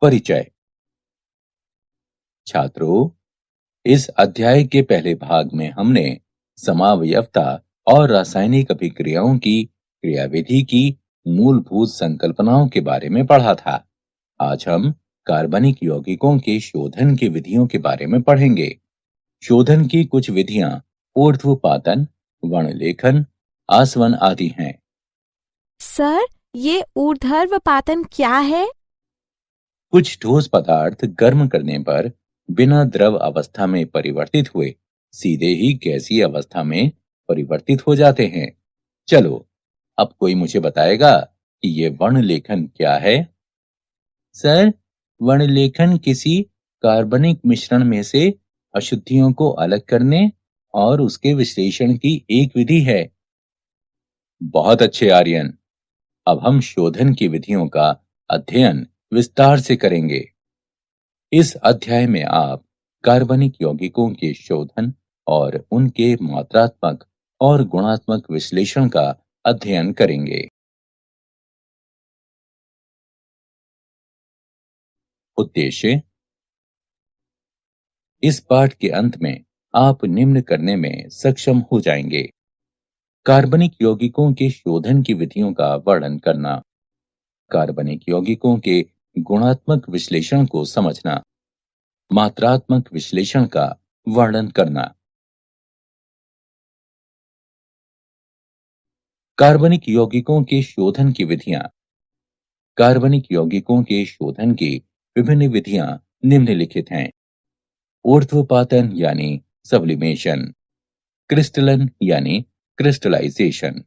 परिचय। छात्रों, इस अध्याय के पहले भाग में हमने समावयवता और रासायनिक अभिक्रियाओं की क्रियाविधि की मूलभूत संकल्पनाओं के बारे में पढ़ा था। आज हम कार्बनिक यौगिकों के शोधन की विधियों के बारे में पढ़ेंगे। शोधन की कुछ विधियां ऊर्ध्वपातन, वर्णलेखन, आसवन आदि हैं। सर, ये ऊर्ध्वपातन क्या है? कुछ ठोस पदार्थ गर्म करने पर बिना द्रव अवस्था में परिवर्तित हुए सीधे ही गैसीय अवस्था में परिवर्तित हो जाते हैं। चलो, अब कोई मुझे बताएगा कि ये वर्णलेखन क्या है? सर, वर्णलेखन किसी कार्बनिक मिश्रण में से अशुद्धियों को अलग करने और उसके विश्लेषण की एक विधि है। बहुत अच्छे आर्यन। अब हम शोधन की विधियों का अध्ययन विस्तार से करेंगे। इस अध्याय में आप कार्बनिक यौगिकों के शोधन और उनके मात्रात्मक और गुणात्मक विश्लेषण का अध्ययन करेंगे। उद्देश्य। इस पाठ के अंत में आप निम्न करने में सक्षम हो जाएंगे: कार्बनिक यौगिकों के शोधन की विधियों का वर्णन करना, कार्बनिक यौगिकों के गुणात्मक विश्लेषण को समझना, मात्रात्मक विश्लेषण का वर्णन करना। कार्बनिक यौगिकों के शोधन की विधियां। कार्बनिक यौगिकों के शोधन की विभिन्न विधियां निम्नलिखित हैं: ऊर्ध्वपातन यानी सब्लिमेशन, क्रिस्टलन यानी क्रिस्टलाइजेशन,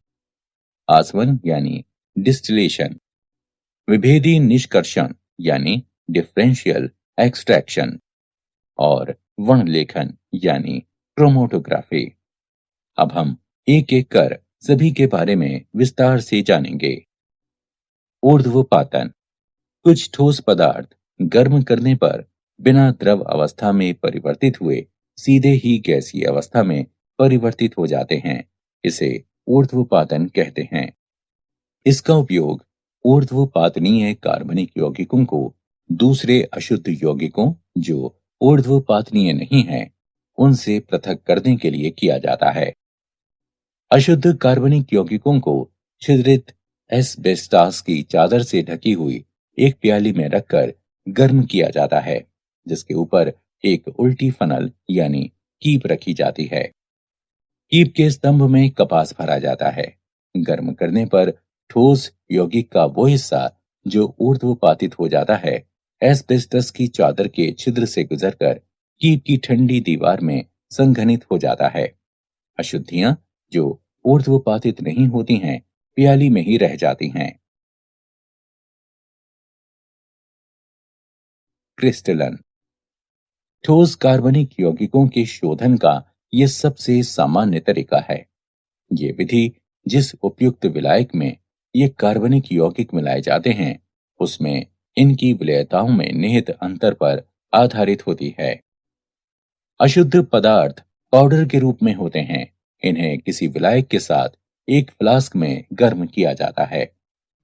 आसवन यानी डिस्टिलेशन, विभेदी निष्कर्षण यानी डिफरेंशियल एक्सट्रैक्शन और वर्णलेखन यानी क्रोमैटोग्राफी। अब हम एक एक कर सभी के बारे में विस्तार से जानेंगे। ऊर्ध्वपातन। कुछ ठोस पदार्थ गर्म करने पर बिना द्रव अवस्था में परिवर्तित हुए सीधे ही गैसीय अवस्था में परिवर्तित हो जाते हैं। इसे ऊर्ध्वपातन कहते हैं। इसका उपयोग ऊर्ध्वपातनीय कार्बनिक यौगिकों को दूसरे अशुद्ध यौगिकों जो ऊर्ध्वपातनीय नहीं हैं, उनसे पृथक करने के लिए किया जाता है। अशुद्ध कार्बनिक यौगिकों को छिद्रित एस्बेस्टास की चादर से ढकी हुई एक प्याली में रखकर गर्म किया जाता है, जिसके ऊपर एक उल्टी फनल यानी कीप रखी जाती है। कीप के स्तंभ में कपास भरा जाता है। गर्म करने पर ठोस यौगिक का वो हिस्सा जो ऊर्ध्वपातित हो जाता है, एस्बेस्टस की चादर के छिद्र से गुजरकर कीप की ठंडी दीवार में संघनित हो जाता है। अशुद्धियां जो ऊर्ध्वपातित नहीं होती हैं, प्याली में ही रह जाती हैं। क्रिस्टलन। ठोस कार्बनिक यौगिकों के शोधन का यह सबसे सामान्य तरीका है। ये विधि जिस उपयुक्त विलायक में ये कार्बनिक यौगिक मिलाए जाते हैं, उसमें इनकी विलेयताओं में निहित अंतर पर आधारित होती है। अशुद्ध पदार्थ पाउडर के रूप में होते हैं। इन्हें किसी विलायक के साथ एक फ्लास्क में गर्म किया जाता है।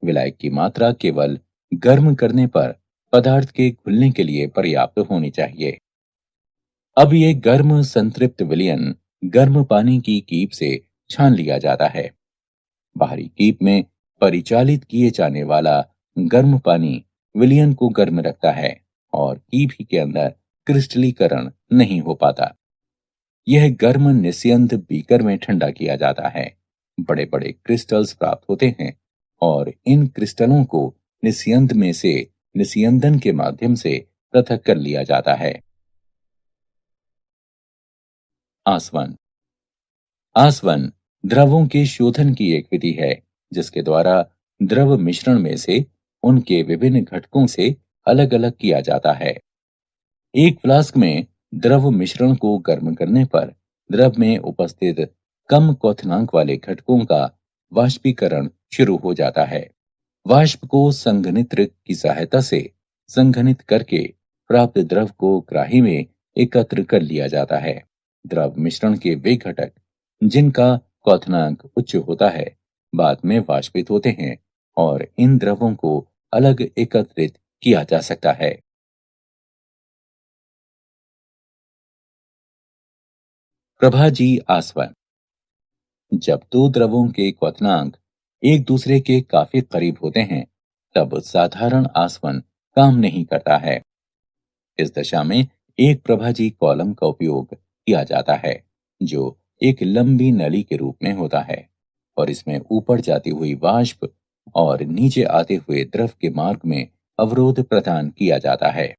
विलायक की मात्रा केवल गर्म करने पर पदार्थ के घुलने के लिए पर्याप्त होनी चाहिए। अब ये गर्म संतृप्त विलयन गर्म पानी की कीप से छान लिया जाता है। बाहरी कीप में परिचालित किए जाने वाला गर्म पानी विलयन को गर्म रखता है और कीप ही के अंदर क्रिस्टलीकरण नहीं हो पाता। यह गर्म निस्यंद बीकर में ठंडा किया जाता है। बड़े बड़े क्रिस्टल्स प्राप्त होते हैं और इन क्रिस्टलों को निस्यंद में से निस्यंदन के माध्यम से पृथक कर लिया जाता है। आसवन। आसवन द्रवों के शोधन की एक विधि है, जिसके द्वारा द्रव मिश्रण में से उनके विभिन्न घटकों से अलग अलग किया जाता है। एक फ्लास्क में द्रव मिश्रण को गर्म करने पर द्रव में उपस्थित कम क्वथनांक वाले घटकों का वाष्पीकरण शुरू हो जाता है। वाष्प को संघनित्र की सहायता से संघनित करके प्राप्त द्रव को ग्राही में एकत्र कर लिया जाता है। द्रव मिश्रण के वे घटक जिनका क्वथनांक उच्च होता है, बाद में वाष्पित होते हैं और इन द्रवों को अलग एकत्रित किया जा सकता है। प्रभाजी आसवन। जब दो द्रवों के क्वथनांक एक दूसरे के काफी करीब होते हैं, तब साधारण आसवन काम नहीं करता है। इस दशा में एक प्रभाजी कॉलम का उपयोग किया जाता है, जो एक लंबी नली के रूप में होता है और इसमें ऊपर जाती हुई वाष्प और नीचे आते हुए द्रव के मार्ग में अवरोध प्रदान किया जाता है।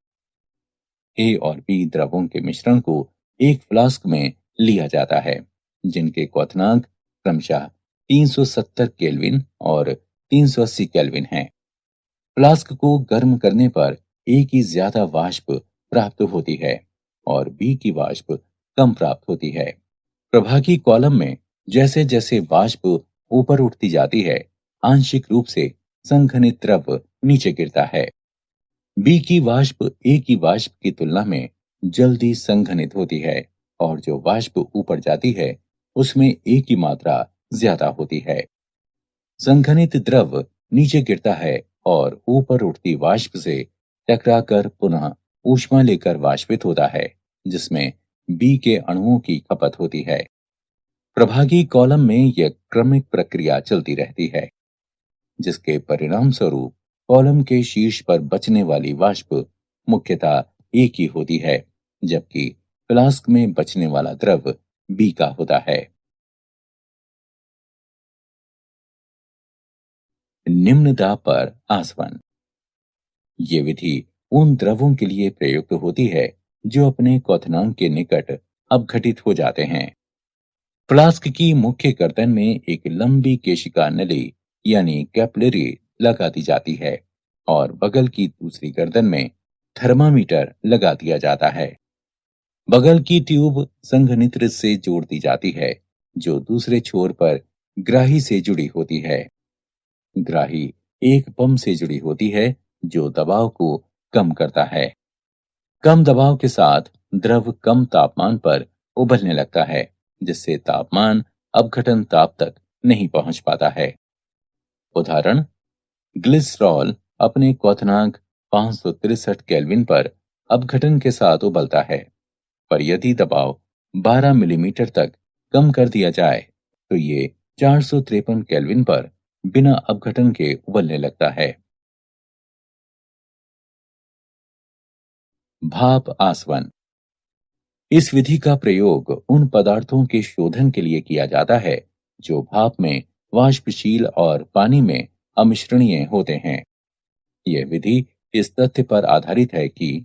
ए और बी द्रवों के मिश्रण को एक फ्लास्क में लिया जाता है, जिनके क्वथनांक क्रमशः 370 केल्विन और 380 केल्विन हैं। फ्लास्क को गर्म करने पर ए की ज्यादा वाष्प प्राप्त होती है और बी की वाष्प कम प्राप्त होती है। प्रभागी कॉलम में जैसे जैसे वाष्प ऊपर उठती जाती है, आंशिक रूप से संघनित द्रव नीचे गिरता है। बी की वाष्प ए की वाष्प की तुलना में जल्दी संघनित होती है और जो वाष्प ऊपर जाती है उसमें ए की मात्रा ज्यादा होती है। संघनित द्रव नीचे गिरता है और ऊपर उठती वाष्प से टकराकर पुनः ऊष्मा लेकर वाष्पित होता है, जिसमें बी के अणुओं की खपत होती है। प्रभागी कॉलम में यह क्रमिक प्रक्रिया चलती रहती है, जिसके परिणाम स्वरूप कॉलम के शीर्ष पर बचने वाली वाष्प मुख्यतः ए की होती है, जबकि फ्लास्क में बचने वाला द्रव बी का होता है। निम्न दाब पर आसवन। ये विधि उन द्रवों के लिए प्रयुक्त होती है जो अपने क्वथनांक के निकट अपघटित हो जाते हैं। फ्लास्क की मुख्य गर्दन में एक लंबी केशिका नली यानी कैपिलरी लगा दी जाती है और बगल की दूसरी गर्दन में थर्मामीटर लगा दिया जाता है। बगल की ट्यूब संघनित्र से जोड़ दी जाती है, जो दूसरे छोर पर ग्राही से जुड़ी होती है। ग्राही एक पंप से जुड़ी होती है, जो दबाव को कम करता है। कम दबाव के साथ द्रव कम तापमान पर उबलने लगता है, जिससे तापमान अपघटन ताप तक नहीं पहुंच पाता है। उदाहरण, ग्लिसरॉल अपने क्वथनांक 563 केल्विन पर अपघटन के साथ उबलता है, पर यदि दबाव 12 मिलीमीटर तक कम कर दिया जाए तो ये 453 केल्विन पर बिना अपघटन के उबलने लगता है। भाप आसवन। इस विधि का प्रयोग उन पदार्थों के शोधन के लिए किया जाता है जो भाप में वाष्पशील और पानी में अमिश्रणीय होते हैं। यह विधि इस तथ्य पर आधारित है कि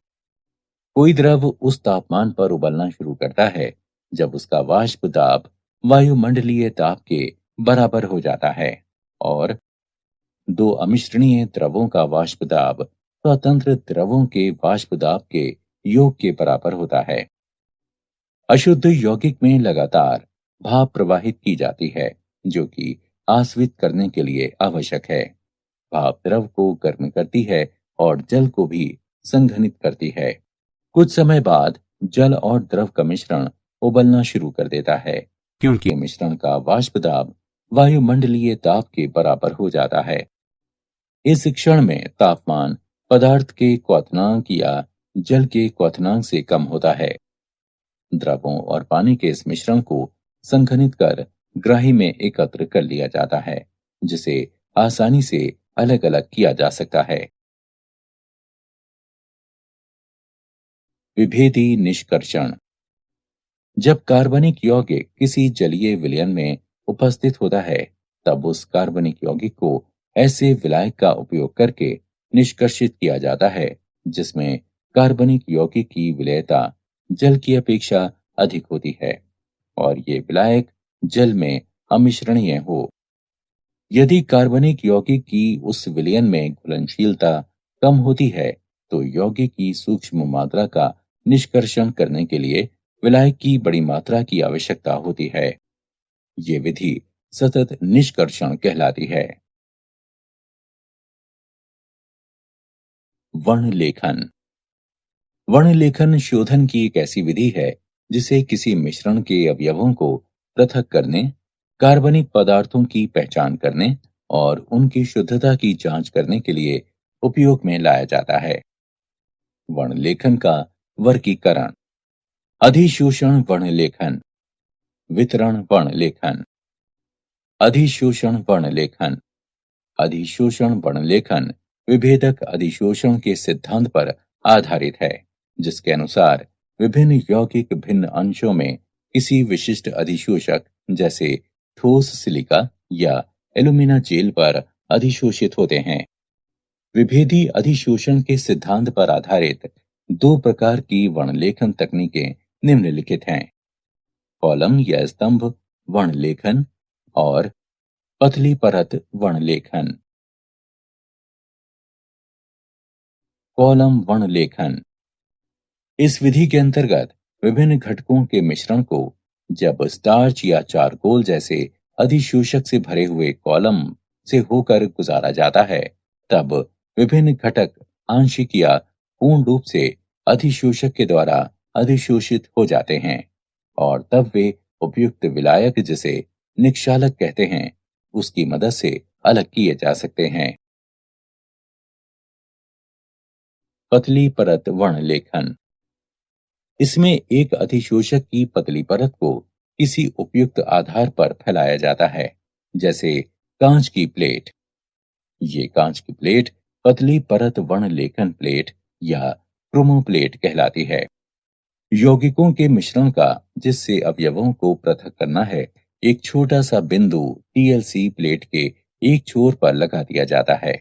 कोई द्रव उस तापमान पर उबलना शुरू करता है जब उसका वाष्प दाब वायुमंडलीय दाब के बराबर हो जाता है और दो अमिश्रणीय द्रवों का वाष्प दाब स्वतंत्र द्रवों के वाष्प दाब के योग के बराबर होता है। अशुद्ध यौगिक में लगातार भाप प्रवाहित की जाती है, जो कि आस्वित करने के लिए आवश्यक है। भाप द्रव को गर्म करती है और जल को भी संघनित करती है। कुछ समय बाद जल और द्रव का मिश्रण उबलना शुरू कर देता है, क्योंकि मिश्रण का वाष्प दाब वायुमंडलीय दाब के बराबर हो जाता है। इस क्षण में तापमान पदार्थ के क्वथनांक या जल के क्वथनांक से कम होता है। द्रवों और पानी के इस मिश्रण को संघनित कर ग्राही में एकत्र कर लिया जाता है, जिसे आसानी से अलग अलग किया जा सकता है। विभेदी निष्कर्षण। जब कार्बनिक यौगिक किसी जलीय विलयन में उपस्थित होता है, तब उस कार्बनिक यौगिक को ऐसे विलायक का उपयोग करके निष्कर्षित किया जाता है जिसमें कार्बनिक यौगिक की विलेयता जल की अपेक्षा अधिक होती है और ये विलायक जल में अमिश्रणीय हो। यदि कार्बनिक यौगिक की उस विलयन में घुलनशीलता कम होती है, तो यौगिक की सूक्ष्म मात्रा का निष्कर्षण करने के लिए विलायक की बड़ी मात्रा की आवश्यकता होती है। ये विधि सतत निष्कर्षण कहलाती है। वर्णलेखन। वर्णलेखन शोधन की एक ऐसी विधि है जिसे किसी मिश्रण के अवयवों को पृथक करने, कार्बनिक पदार्थों की पहचान करने और उनकी शुद्धता की जांच करने के लिए उपयोग में लाया जाता है। वर्णलेखन का वर्गीकरण। अधिशोषण वर्णलेखन। वितरण वर्णलेखन। अधिशोषण वर्णलेखन। अधिशोषण वर्णलेखन विभेदक अधिशोषण के सिद्धांत पर आधारित है, जिसके अनुसार विभिन्न यौगिक भिन्न अंशों में किसी विशिष्ट अधिशोषक जैसे ठोस सिलिका या एल्यूमिना जेल पर अधिशोषित होते हैं। विभेदी अधिशोषण के सिद्धांत पर आधारित दो प्रकार की वर्णलेखन तकनीकें निम्नलिखित हैं: कॉलम या स्तंभ वर्णलेखन और पतली परत वर्णलेखन। कॉलम वर्णलेखन। इस विधि के अंतर्गत विभिन्न घटकों के मिश्रण को जब स्टार्च या चारकोल जैसे अधिशोषक से भरे हुए कॉलम से होकर गुजारा जाता है, तब विभिन्न घटक आंशिक या पूर्ण रूप से अधिशोषक के द्वारा अधिशोषित हो जाते हैं और तब वे उपयुक्त विलायक, जिसे निक्षालक कहते हैं, उसकी मदद से अलग किए जा सकते हैं। पतली परत वर्णलेखन। इसमें एक अधिशोषक की पतली परत को किसी उपयुक्त आधार पर फैलाया जाता है, जैसे कांच की प्लेट। ये कांच की प्लेट पतली परत वर्णलेखन प्लेट या क्रोमोप्लेट कहलाती है। यौगिकों के मिश्रण का जिससे अवयवों को पृथक करना है, एक छोटा सा बिंदु टीएलसी प्लेट के एक छोर पर लगा दिया जाता है।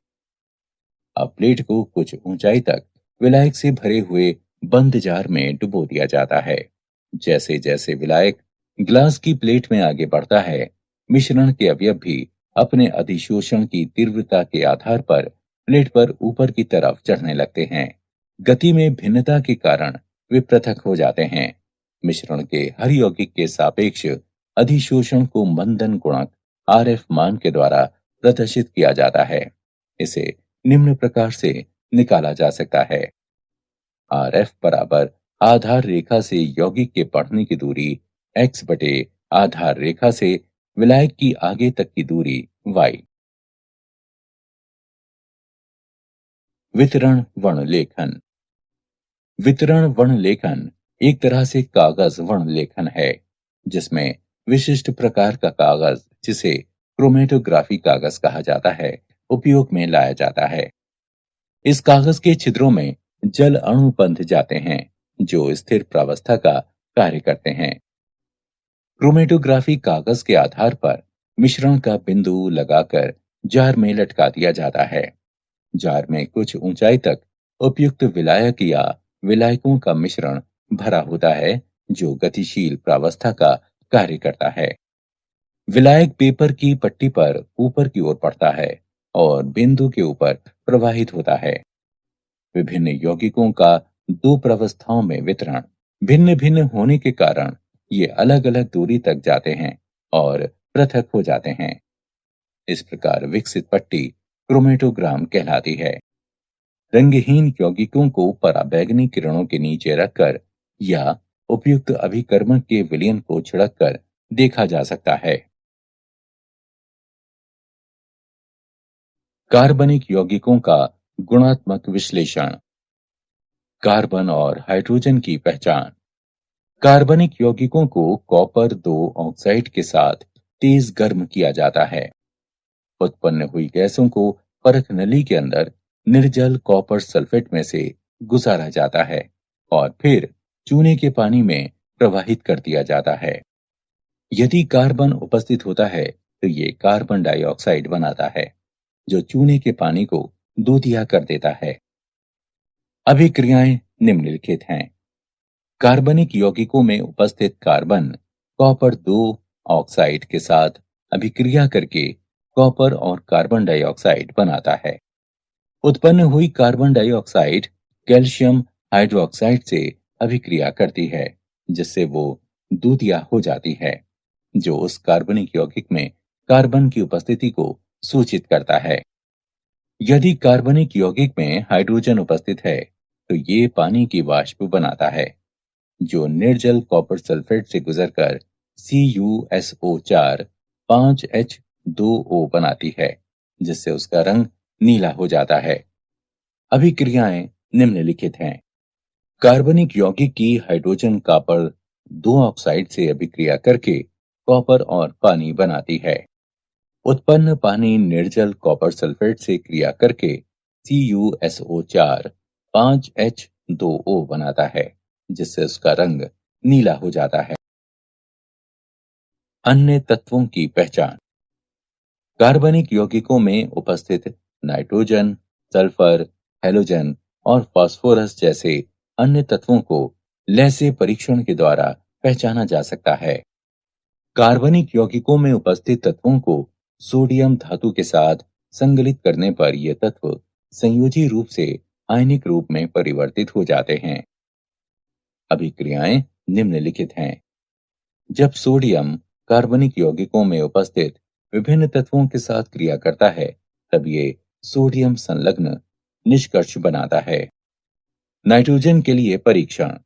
अब प्लेट को कुछ ऊंचाई तक विलायक से भरे हुए बंद जार में डुबो दिया जाता है। जैसे जैसे विलायक ग्लास की प्लेट में आगे बढ़ता है, मिश्रण के अवयव भी अपने अधिशोषण की तीव्रता के आधार पर प्लेट पर ऊपर की तरफ चढ़ने लगते हैं। गति में भिन्नता के कारण वे पृथक हो जाते हैं। मिश्रण के हर यौगिक के सापेक्ष अधिशोषण को मंदन गुणक आरएफ मान के द्वारा प्रदर्शित किया जाता है। इसे निम्न प्रकार से निकाला जा सकता है: आरएफ बराबर आधार रेखा से यौगिक के बढ़ने की दूरी x बटे आधार रेखा से विलायक की आगे तक की दूरी y। वितरण वर्णलेखन। वितरण वर्णलेखन एक तरह से कागज वर्णलेखन है, जिसमें विशिष्ट प्रकार का कागज, जिसे क्रोमेटोग्राफी कागज कहा जाता है, उपयोग में लाया जाता है। इस कागज के छिद्रों में जल अणु बंध जाते हैं, जो स्थिर प्रावस्था का कार्य करते हैं। क्रोमेटोग्राफी कागज के आधार पर मिश्रण का बिंदु लगाकर जार में लटका दिया जाता है। जार में कुछ ऊंचाई तक उपयुक्त विलायक या विलायकों का मिश्रण भरा होता है, जो गतिशील प्रावस्था का कार्य करता है। विलायक पेपर की पट्टी पर ऊपर की ओर पड़ता है और बिंदु के ऊपर प्रवाहित होता है। विभिन्न यौगिकों का दो प्रावस्थाओं में वितरण भिन्न भिन्न होने के कारण ये अलग अलग दूरी तक जाते हैं और पृथक हो जाते हैं। इस प्रकार विकसित पट्टी क्रोमेटोग्राम कहलाती है। रंगहीन यौगिकों को पराबैंगनी किरणों के नीचे रखकर या उपयुक्त अभिकर्मक के विलयन को छिड़ककर देखा जा सकता है। कार्बनिक यौगिकों का गुणात्मक विश्लेषण। कार्बन और हाइड्रोजन की पहचान। कार्बनिक यौगिकों को कॉपर 2 ऑक्साइड के साथ तेज गर्म किया जाता है। उत्पन्न हुई गैसों को परख नली के अंदर निर्जल कॉपर सल्फेट में से गुजारा जाता है और फिर चूने के पानी में प्रवाहित कर दिया जाता है। यदि कार्बन उपस्थित होता है तो ये कार्बन डाइऑक्साइड बनाता है, जो चूने के पानी को दूधिया कर देता है। अभिक्रियाएं निम्नलिखित हैं: कार्बनिक यौगिकों में उपस्थित कार्बन कॉपर 2 ऑक्साइड के साथ अभिक्रिया करके कॉपर और कार्बन डाइऑक्साइड बनाता है। उत्पन्न हुई कार्बन डाइऑक्साइड कैल्शियम हाइड्रोक्साइड से अभिक्रिया करती है, जिससे वो दूधिया हो जाती है, जो उस कार्बनिक यौगिक में कार्बन की उपस्थिति को सूचित करता है। यदि कार्बनिक यौगिक में हाइड्रोजन उपस्थित है तो ये पानी की वाष्प बनाता है, जो निर्जल कॉपर सल्फेट से गुजरकर CuSO4 5H2O बनाती है, जिससे उसका रंग नीला हो जाता है। अभिक्रियाएं निम्नलिखित हैं: कार्बनिक यौगिक की हाइड्रोजन कॉपर 2 ऑक्साइड से अभिक्रिया करके कॉपर और पानी बनाती है। उत्पन्न पानी निर्जल कॉपर सल्फेट से क्रिया करके CuSO4 5H2O बनाता है, जिससे उसका रंग नीला हो जाता है। अन्य तत्वों की पहचान। कार्बनिक यौगिकों में उपस्थित नाइट्रोजन, सल्फर, हैलोजन और फास्फोरस जैसे अन्य तत्वों को लैसे परीक्षण के द्वारा पहचाना जा सकता है। कार्बनिक यौगिकों में उपस्थित तत्वों को सोडियम धातु के साथ संगलित करने पर ये तत्व संयोजी रूप से आयनिक रूप में परिवर्तित हो जाते हैं। अभिक्रियाएं निम्नलिखित हैं। जब सोडियम कार्बनिक यौगिकों में उपस्थित विभिन्न तत्वों के साथ क्रिया करता है, तब ये सोडियम संलग्न निष्कर्ष बनाता है। नाइट्रोजन के लिए परीक्षण।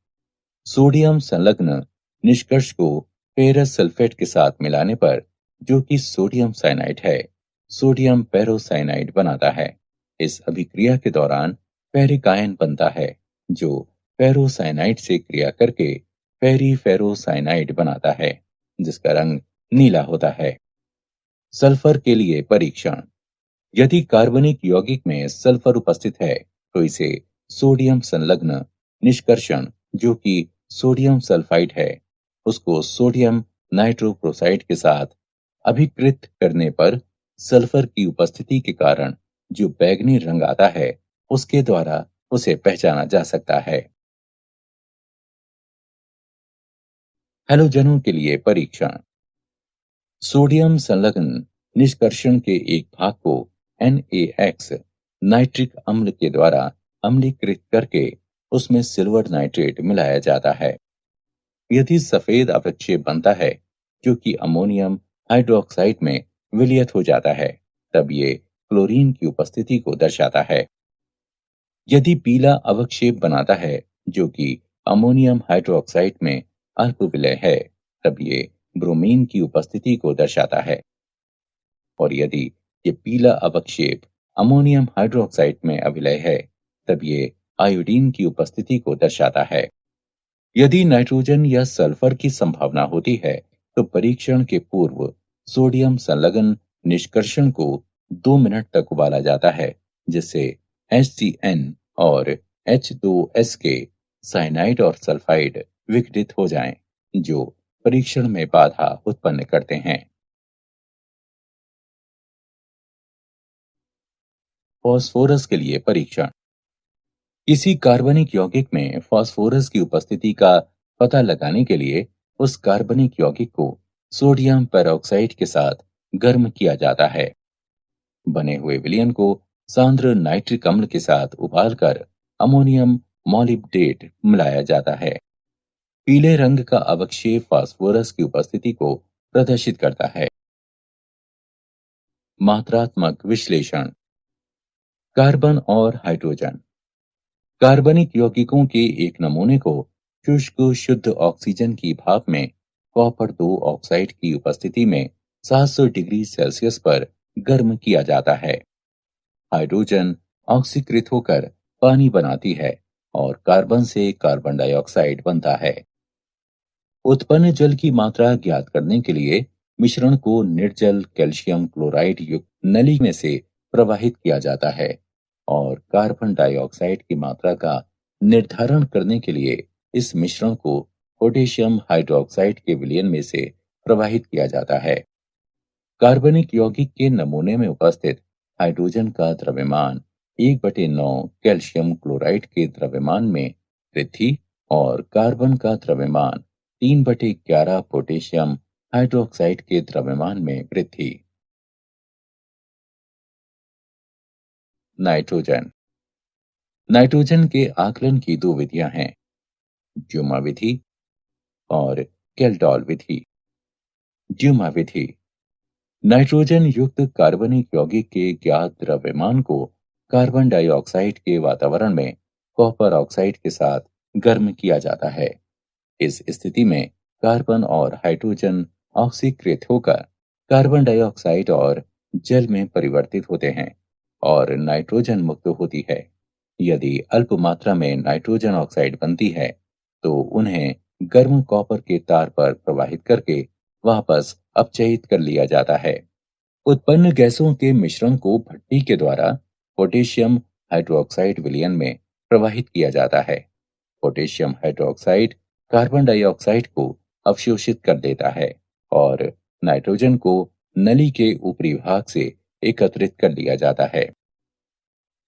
सोडियम संलग्न निष्कर्ष को फेरस सल्फेट के साथ मिलाने पर, जो कि सोडियम साइनाइड है, सोडियम पेरोसाइनाइड बनाता है। इस अभिक्रिया के दौरान फेरिक आयन बनता है, जो फेरोसाइनाइड से क्रिया करके फेरीफेरोसाइनाइड बनाता है, जिसका रंग नीला होता है। सल्फर के लिए परीक्षण। यदि कार्बनिक यौगिक में सल्फर उपस्थित है, तो इसे सोडियम संलग्न निष्कर्षण, जो कि सोडियम सल्फाइड है, उसको सोडियम नाइट्रोक्लोराइड के साथ अभिकृत करने पर सल्फर की उपस्थिति के कारण जो बैंगनी रंग आता है, उसके द्वारा उसे पहचाना जा सकता है। हैलोजनों के लिए परीक्षण। सोडियम संलग्न निष्कर्षण के एक भाग को NaX नाइट्रिक अम्ल के द्वारा अम्लीकृत करके उसमें सिल्वर नाइट्रेट मिलाया जाता है। यदि सफेद अवक्षेप बनता है, जो कि अमोनियम हाइड्रोक्साइड में विलयत हो जाता है, तब ये क्लोरीन की उपस्थिति को दर्शाता है। यदि पीला अवक्षेप बनाता है, जो कि अमोनियम हाइड्रोक्साइड में अल्प विलय है, तब ये ब्रोमीन की उपस्थिति को दर्शाता है। और यदि ये पीला अवक्षेप अमोनियम हाइड्रोक्साइड में अविलय है, तब ये आयोडीन की उपस्थिति को दर्शाता है। यदि नाइट्रोजन या सल्फर की संभावना होती है, तो परीक्षण के पूर्व सोडियम संलग्न निष्कर्षण को 2 मिनट तक उबाला जाता है, जिससे HCN और H2S के साइनाइड और सल्फाइड विघटित हो जाएं, जो परीक्षण में बाधा उत्पन्न करते हैं। फास्फोरस के लिए परीक्षण। किसी कार्बनिक यौगिक में फास्फोरस की उपस्थिति का पता लगाने के लिए उस कार्बनिक यौगिक को सोडियम पेरोक्साइड के साथ गर्म किया जाता है। बने हुए विलयन को सांद्र नाइट्रिक अम्ल के साथ उबालकर अमोनियम मॉलिब्डेट मिलाया जाता है। पीले रंग का अवक्षेप फास्फोरस की उपस्थिति को प्रदर्शित करता है। मात्रात्मक विश्लेषण। कार्बन और हाइड्रोजन। कार्बनिक यौगिकों के एक नमूने को शुष्क शुद्ध ऑक्सीजन की भाप में कॉपर 2 ऑक्साइड की उपस्थिति में 700 डिग्री सेल्सियस पर गर्म किया जाता है। हाइड्रोजन ऑक्सीकृत होकर पानी बनाती है और कार्बन से कार्बन डाइऑक्साइड बनता है। उत्पन्न जल की मात्रा ज्ञात करने के लिए मिश्रण को निर्जल कैल्शियम क्लोराइड युक्त नली में से प्रवाहित किया जाता है और कार्बन डाइऑक्साइड की मात्रा का निर्धारण करने के लिए इस मिश्रण को पोटेशियम हाइड्रोक्साइड के विलयन में से प्रवाहित किया जाता है। कार्बनिक यौगिक के नमूने में उपस्थित हाइड्रोजन का द्रव्यमान 1/9 कैल्शियम क्लोराइड के द्रव्यमान में वृद्धि और कार्बन का द्रव्यमान 3/11 पोटेशियम हाइड्रोक्साइड के द्रव्यमान में वृद्धि। नाइट्रोजन। नाइट्रोजन के आकलन की 2 विधियां हैं, ड्यूमा विधि और केल्डॉल विधि। ड्यूमा विधि नाइट्रोजन युक्त कार्बनिक यौगिक के ज्ञात द्रव्यमान को कार्बन डाइऑक्साइड के वातावरण में कॉपर ऑक्साइड के साथ गर्म किया जाता है। इस स्थिति में कार्बन और हाइड्रोजन ऑक्सीकृत होकर कार्बन डाइऑक्साइड और जल में परिवर्तित होते हैं और नाइट्रोजन मुक्त होती है। यदि अल्प मात्रा में नाइट्रोजन ऑक्साइड बनती है, तो उन्हें गर्म कॉपर के तार पर प्रवाहित करके वापस अपचयित कर लिया जाता है। उत्पन्न गैसों के मिश्रण को भट्टी के द्वारा पोटेशियम हाइड्रोक्साइड विलयन में प्रवाहित किया जाता है। पोटेशियम हाइड्रोक्साइड कार्बन डाइऑक्साइड को अवशोषित कर देता है और नाइट्रोजन को नली के ऊपरी भाग से एकत्रित कर लिया जाता है।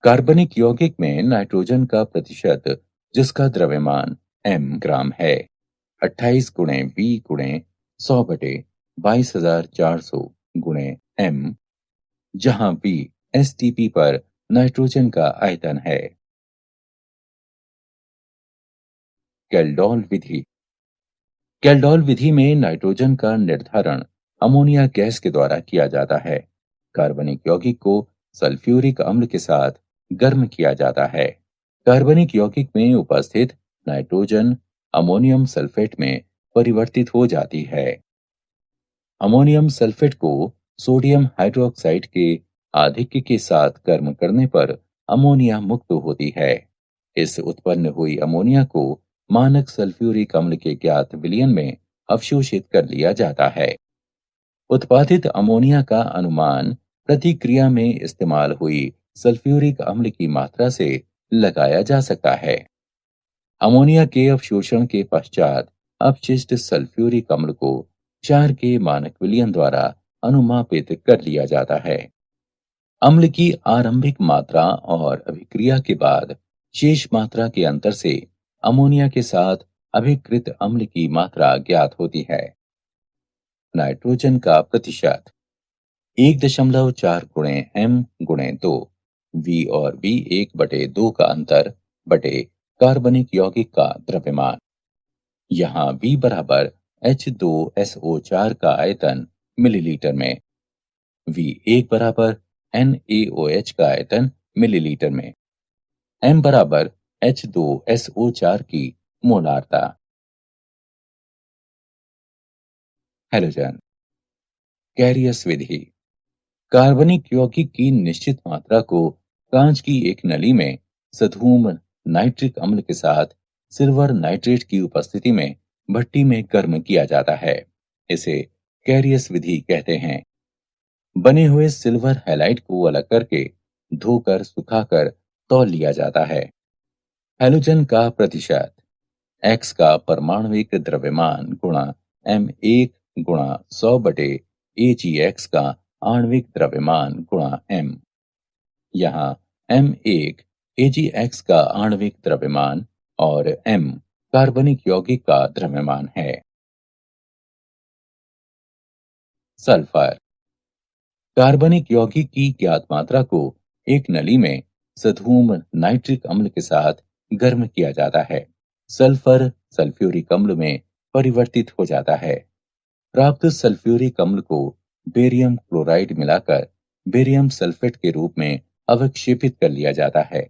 कार्बनिक यौगिक में नाइट्रोजन का प्रतिशत, जिसका द्रव्यमान m ग्राम है, 28 गुणे V गुणे 100 बटे 22,400 गुणे m, जहां V एसटीपी पर नाइट्रोजन का आयतन है। कैल्डोल विधि। कैल्डोल विधि में नाइट्रोजन का निर्धारण अमोनिया गैस के द्वारा किया जाता है। कार्बनिक यौगिक को सल्फ्यूरिक अम्ल के साथ गर्म किया जाता है। कार्बनिक यौगिक में उपस्थित नाइट्रोजन अमोनियम सल्फेट में परिवर्तित हो जाती है। अमोनियम सल्फेट को सोडियम हाइड्रोक्साइड के आधिक्य के साथ गर्म करने पर अमोनिया मुक्त होती है। इस उत्पन्न हुई अमोनिया को मानक सल्फ्यूरिक अम्ल के ज्ञात विलयन में अवशोषित कर लिया जाता है। उत्पादित अमोनिया का अनुमान प्रतिक्रिया में इस्तेमाल हुई सल्फ्यूरिक अम्ल की मात्रा से लगाया जा सकता है। अमोनिया के अवशोषण के पश्चात अपशिष्ट सल्फ्यूरिक अम्ल को 4 के मानक विलयन द्वारा अनुमापित कर लिया जाता है। अम्ल की आरंभिक मात्रा और अभिक्रिया के बाद शेष मात्रा के अंतर से अमोनिया के साथ अभिकृत अम्ल की मात्रा ज्ञात होती है। नाइट्रोजन का प्रतिशत 1.4 गुणे m गुणे 2, V और V 1/2 का अंतर बटे कार्बनिक यौगिक का द्रव्यमान। यहाँ V बराबर H2SO4 का आयतन मिलीलीटर में, V1 बराबर NaOH का आयतन मिलीलीटर में, m बराबर H2SO4 की मोलारता। हैलोजन। कैरियस विधि। कार्बनिक यौगिक की निश्चित मात्रा को कांच की एक नली में सधूम नाइट्रिक अम्ल के साथ सिल्वर नाइट्रेट की उपस्थिति में भट्टी में गर्म किया जाता है। इसे कैरियस विधि कहते हैं। बने हुए सिल्वर हैलाइड को अलग करके धोकर सुखाकर तौल लिया जाता है। हैलोजन का प्रतिशत X का परमाणविक द्रव्यमान गुणा M1 गुणा 100 बटे Ag(x) का आणविक द्रव्यमान गुणा m। यहाँ M1 Ag(x) का आणविक द्रव्यमान और m कार्बनिक यौगिक का द्रव्यमान है। सल्फर। कार्बनिक यौगिक की ज्ञात मात्रा को एक नली में सधूम नाइट्रिक अम्ल के साथ गर्म किया जाता है। सल्फर सल्फ्यूरिक अम्ल में परिवर्तित हो जाता है। प्राप्त सल्फ्यूरिक अम्ल को बेरियम क्लोराइड मिलाकर बेरियम सल्फेट के रूप में अवक्षेपित कर लिया जाता है।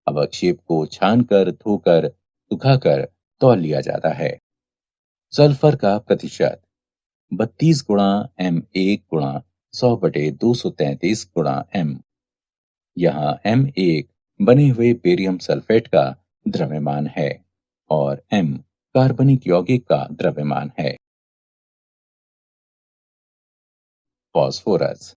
अवक्षेप को छानकर धोकर सुखाकर तौल लिया जाता है। सल्फर का प्रतिशत 32 गुणा M1 गुणा 100 बटे 233 गुणा m। यहाँ M1 बने हुए बेरियम सल्फेट का द्रव्यमान है और m कार्बनिक यौगिक का द्रव्यमान है। फास्फोरस।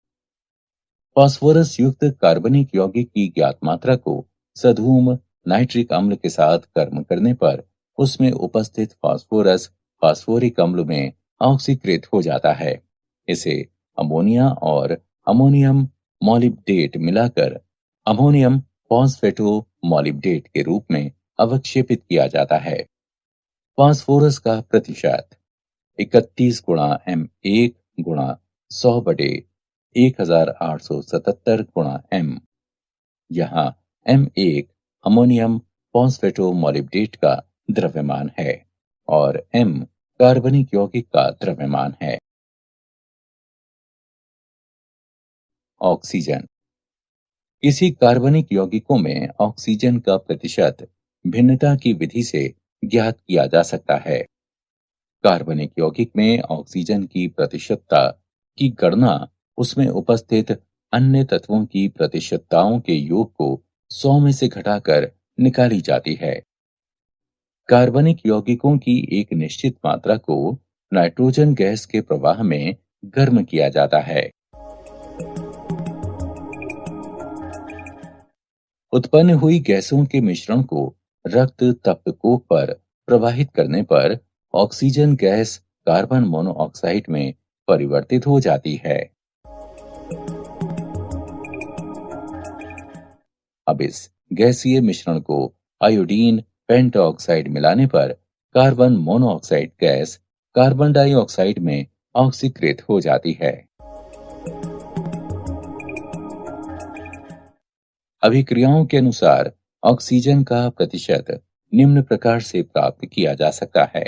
फास्फोरस युक्त कार्बनिक यौगिक की ज्ञात मात्रा को सधूम नाइट्रिक अम्ल के साथ गर्म करने पर उसमें उपस्थित फास्फोरस फास्फोरिक अम्ल में ऑक्सीकृत हो जाता है। इसे अमोनिया और अमोनियम मॉलिब्डेट मिलाकर अमोनियम फॉस्फेटो मॉलिब्डेट के रूप में अवक्षेपित किया जाता है। फास्फोरस का प्रतिशत 31 गुणा M1 गुणा 100 बटे 1877 गुणा m। यहाँ M1 अमोनियम फॉस्फेटो मॉलिब्डेट का द्रव्यमान है और m कार्बनिक यौगिक का द्रव्यमान है। ऑक्सीजन। किसी कार्बनिक यौगिकों में ऑक्सीजन का प्रतिशत भिन्नता की विधि से ज्ञात किया जा सकता है। कार्बनिक यौगिक में ऑक्सीजन की प्रतिशतता की गणना उसमें उपस्थित अन्य तत्वों की प्रतिशतताओं के योग को 100 में से घटाकर निकाली जाती है। कार्बनिक यौगिकों की एक निश्चित मात्रा को नाइट्रोजन गैस के प्रवाह में गर्म किया जाता है। उत्पन्न हुई गैसों के मिश्रण को रक्त तप्तकोप पर प्रवाहित करने पर ऑक्सीजन गैस कार्बन मोनोऑक्साइड में परिवर्तित हो जाती है। अब इस गैसीय मिश्रण को आयोडीन पेंटऑक्साइड मिलाने पर carbon monoxide gas carbon dioxide में ऑक्सीकृत हो जाती है। अभिक्रियाओं के अनुसार ऑक्सीजन का प्रतिशत निम्न प्रकार से प्राप्त किया जा सकता है: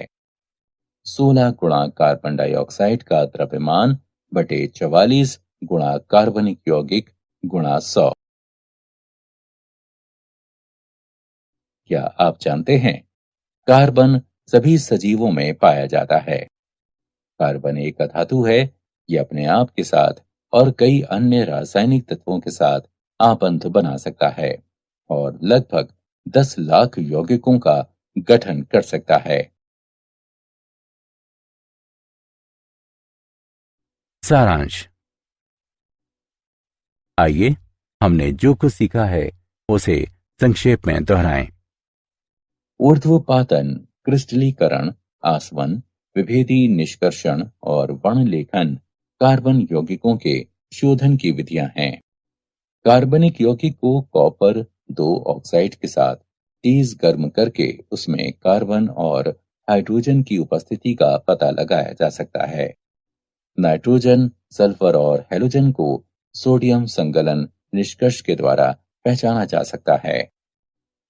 16 गुणा कार्बन डाइऑक्साइड का द्रव्यमान बटे 44 गुणा कार्बनिक यौगिक गुणा 100। क्या आप जानते हैं कार्बन सभी सजीवों में पाया जाता है? कार्बन एक अधातु है। ये अपने आप के साथ और कई अन्य रासायनिक तत्वों के साथ आबंध बना सकता है और लगभग 10 लाख यौगिकों का गठन कर सकता है। सारांश। आइए हमने जो कुछ सीखा है उसे संक्षेप में दोहराएं। ऊर्ध्वपातन, क्रिस्टलीकरण, आसवन, विभेदी निष्कर्षण और वर्णलेखन कार्बन यौगिकों के शोधन की विधियां हैं। कार्बनिक यौगिक को कॉपर 2 ऑक्साइड के साथ तेज गर्म करके उसमें कार्बन और हाइड्रोजन की उपस्थिति का पता लगाया जा सकता है। नाइट्रोजन, सल्फर और हैलोजन को सोडियम संगलन निष्कर्ष के द्वारा पहचाना जा सकता है।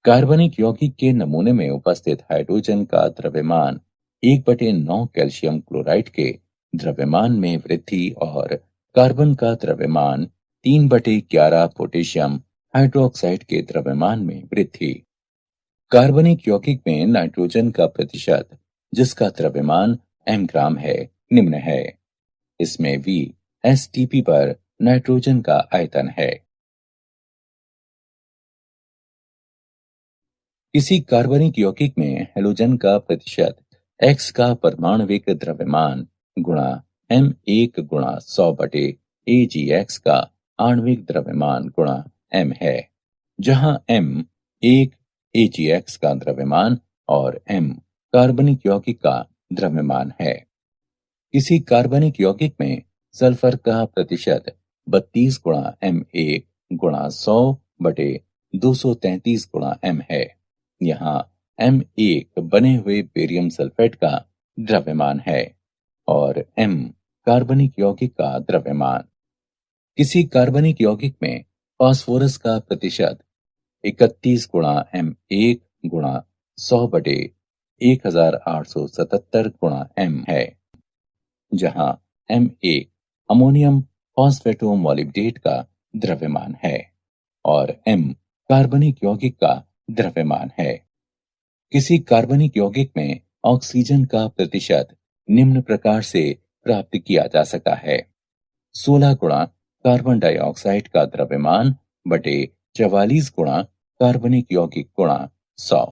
कार्बनिक यौगिक के नमूने में उपस्थित हाइड्रोजन का द्रव्यमान 1/9 कैल्शियम क्लोराइड के द्रव्यमान में वृद्धि और कार्बन का द्रव्यमान 3/11 पोटेशियम हाइड्रोक्साइड के द्रव्यमान में वृद्धि। कार्बनिक यौगिक में नाइट्रोजन का प्रतिशत, जिसका द्रव्यमान m ग्राम है, निम्न है। इसमें V STP पर नाइट्रोजन का आयतन है। किसी कार्बनिक यौगिक में हैलोजन का प्रतिशत X का परमाणविक द्रव्यमान गुणा M1 गुणा 100 बटे AgX का आणविक द्रव्यमान गुणा M है, जहां M 1 AgX का द्रव्यमान और M कार्बनिक यौगिक का द्रव्यमान है। किसी कार्बनिक यौगिक में सल्फर का प्रतिशत 32 गुणा M1 गुणा 100 बटे 233 गुणा M है। यहाँ M1 बने हुए बेरियम सल्फेट का द्रव्यमान है और M कार्बनिक यौगिक का द्रव्यमान। किसी कार्बनिक यौगिक में फास्फोरस का प्रतिशत 31 गुणा M1 गुणा 100 बटे 1877 गुणा M है, जहां M1 अमोनियम फॉस्फेटोमोलिब्डेट का द्रव्यमान है और M कार्बनिक यौगिक का द्रव्यमान है। किसी कार्बनिक यौगिक में ऑक्सीजन का प्रतिशत निम्न प्रकार से प्राप्त किया जा सकता है: 16 गुणा कार्बन डाइऑक्साइड का द्रव्यमान बटे 44 गुणा कार्बनिक यौगिक गुणा 100।